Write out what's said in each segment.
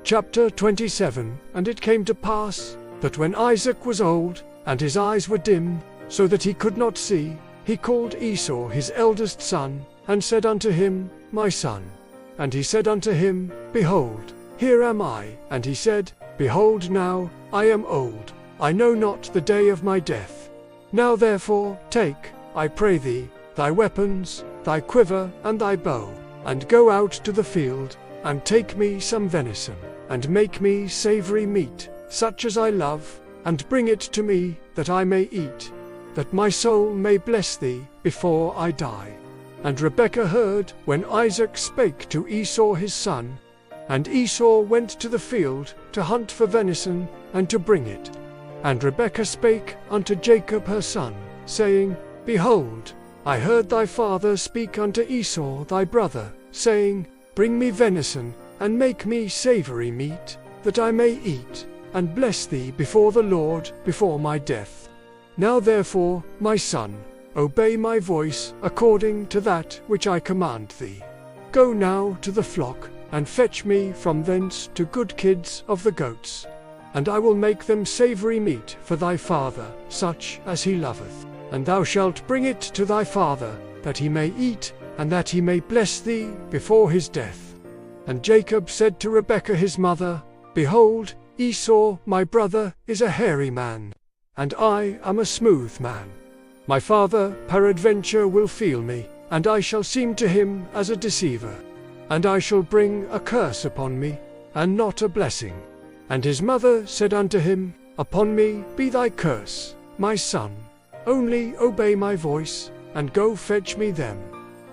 Chapter 27. And it came to pass, that when Isaac was old, and his eyes were dim, so that he could not see, he called Esau his eldest son, and said unto him, My son. And he said unto him, Behold, here am I. And he said, Behold now, I am old, I know not the day of my death. Now therefore take, I pray thee, thy weapons, thy quiver, and thy bow, and go out to the field, and take me some venison, and make me savory meat, such as I love, and bring it to me, that I may eat, that my soul may bless thee before I die. And Rebekah heard when Isaac spake to Esau his son. And Esau went to the field to hunt for venison, and to bring it. And Rebekah spake unto Jacob her son, saying, Behold, I heard thy father speak unto Esau thy brother, saying, Bring me venison, and make me savory meat, that I may eat, and bless thee before the Lord before my death. Now therefore, my son, obey my voice according to that which I command thee. Go now to the flock, and fetch me from thence two good kids of the goats, and I will make them savory meat for thy father, such as he loveth. And thou shalt bring it to thy father, that he may eat, and that he may bless thee before his death. And Jacob said to Rebekah his mother, Behold, Esau my brother is a hairy man, and I am a smooth man. My father peradventure will feel me, and I shall seem to him as a deceiver. And I shall bring a curse upon me, and not a blessing. And his mother said unto him, Upon me be thy curse, my son. Only obey my voice, and go fetch me them.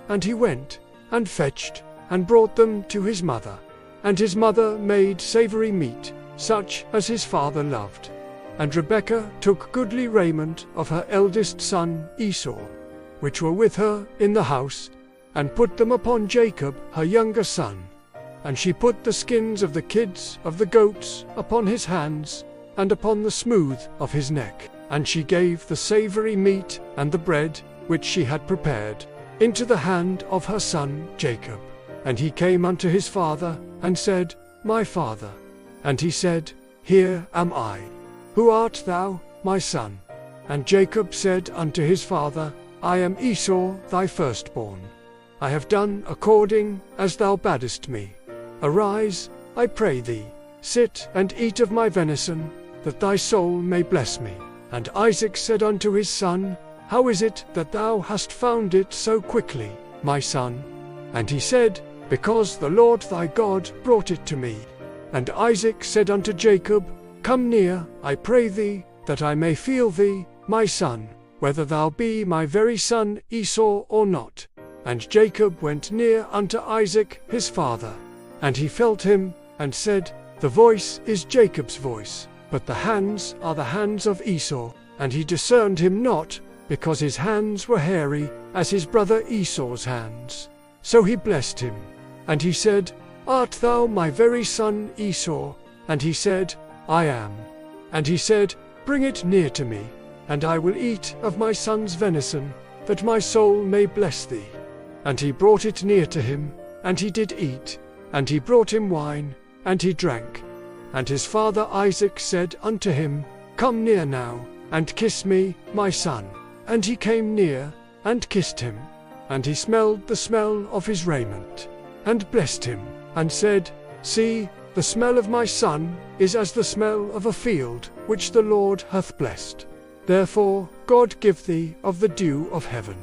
And he went, and fetched, and brought them to his mother. And his mother made savory meat, such as his father loved. And Rebekah took goodly raiment of her eldest son Esau, which were with her in the house, and put them upon Jacob her younger son. And she put the skins of the kids of the goats upon his hands, and upon the smooth of his neck. And she gave the savory meat and the bread, which she had prepared, into the hand of her son Jacob. And he came unto his father, and said, My father. And he said, Here am I. Who art thou, my son? And Jacob said unto his father, I am Esau thy firstborn. I have done according as thou badest me. Arise, I pray thee, sit and eat of my venison, that thy soul may bless me. And Isaac said unto his son, How is it that thou hast found it so quickly, my son? And he said, Because the Lord thy God brought it to me. And Isaac said unto Jacob, Come near, I pray thee, that I may feel thee, my son, whether thou be my very son Esau or not. And Jacob went near unto Isaac his father. And he felt him, and said, The voice is Jacob's voice, but the hands are the hands of Esau. And he discerned him not, because his hands were hairy, as his brother Esau's hands. So he blessed him. And he said, Art thou my very son Esau? And he said, I am. And he said, Bring it near to me, and I will eat of my son's venison, that my soul may bless thee. And he brought it near to him, and he did eat. And he brought him wine, and he drank. And his father Isaac said unto him, Come near now, and kiss me, my son. And he came near, and kissed him. And he smelled the smell of his raiment, and blessed him, and said, See, the smell of my son is as the smell of a field, which the Lord hath blessed. Therefore God give thee of the dew of heaven,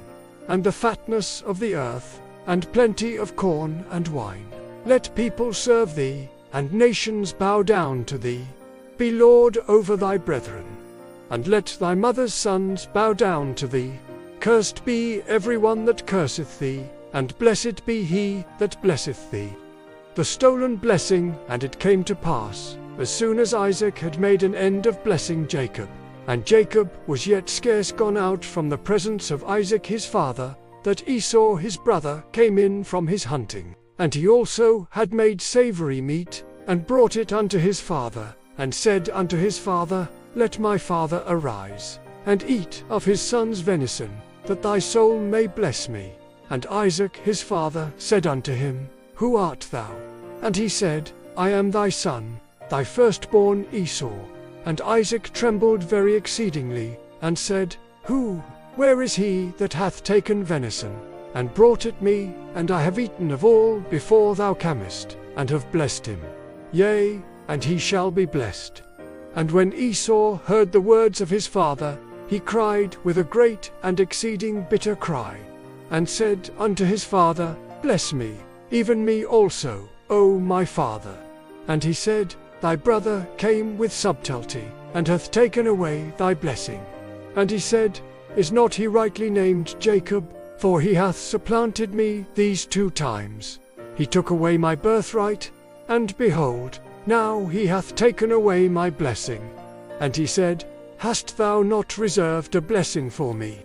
and the fatness of the earth, and plenty of corn and wine. Let people serve thee, and nations bow down to thee. Be Lord over thy brethren, and let thy mother's sons bow down to thee. Cursed be every one that curseth thee, and blessed be he that blesseth thee. The stolen blessing. And it came to pass, as soon as Isaac had made an end of blessing Jacob, and Jacob was yet scarce gone out from the presence of Isaac his father, that Esau his brother came in from his hunting. And he also had made savory meat, and brought it unto his father, and said unto his father, Let my father arise, and eat of his son's venison, that thy soul may bless me. And Isaac his father said unto him, Who art thou? And he said, I am thy son, thy firstborn Esau. And Isaac trembled very exceedingly, and said, Where is he that hath taken venison, and brought it me, and I have eaten of all before thou camest, and have blessed him? Yea, and he shall be blessed. And when Esau heard the words of his father, he cried with a great and exceeding bitter cry, and said unto his father, Bless me, even me also, O my father. And he said, Thy brother came with subtlety, and hath taken away thy blessing. And he said, Is not he rightly named Jacob? For he hath supplanted me these 2 times. He took away my birthright, and behold, now he hath taken away my blessing. And he said, Hast thou not reserved a blessing for me?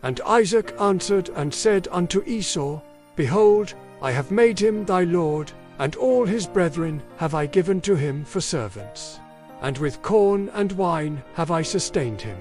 And Isaac answered and said unto Esau, Behold, I have made him thy lord, and all his brethren have I given to him for servants. And with corn and wine have I sustained him.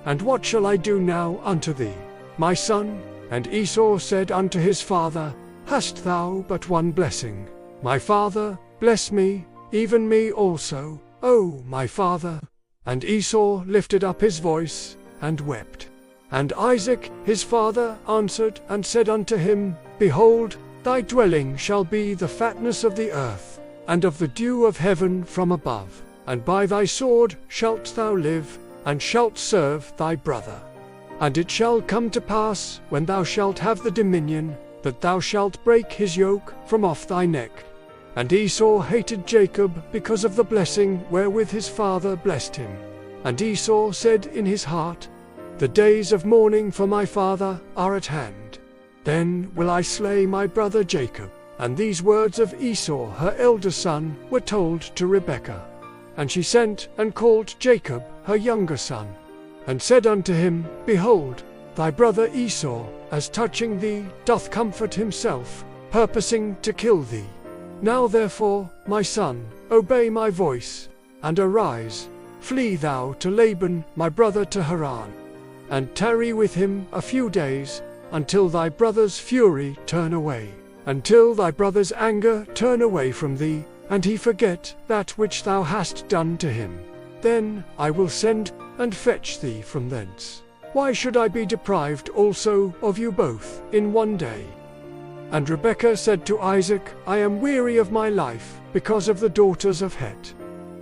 And what shall I do now unto thee, my son? And Esau said unto his father, Hast thou but one blessing? My father, bless me, even me also, O my father. And Esau lifted up his voice, and wept. And Isaac his father answered and said unto him, Behold, thy dwelling shall be the fatness of the earth, and of the dew of heaven from above. And by thy sword shalt thou live, and shalt serve thy brother. And it shall come to pass, when thou shalt have the dominion, that thou shalt break his yoke from off thy neck. And Esau hated Jacob because of the blessing wherewith his father blessed him. And Esau said in his heart, The days of mourning for my father are at hand. Then will I slay my brother Jacob. And these words of Esau her elder son were told to Rebekah. And she sent and called Jacob her younger son, and said unto him, Behold, thy brother Esau, as touching thee, doth comfort himself, purposing to kill thee. Now therefore, my son, obey my voice, and arise, flee thou to Laban my brother to Haran, and tarry with him a few days, until thy brother's fury turn away, until thy brother's anger turn away from thee, and he forget that which thou hast done to him. Then I will send and fetch thee from thence. Why should I be deprived also of you both in one day? And Rebekah said to Isaac, I am weary of my life, because of the daughters of Het.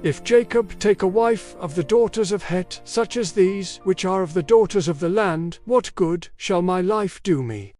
If Jacob take a wife of the daughters of Het, such as these, which are of the daughters of the land, what good shall my life do me?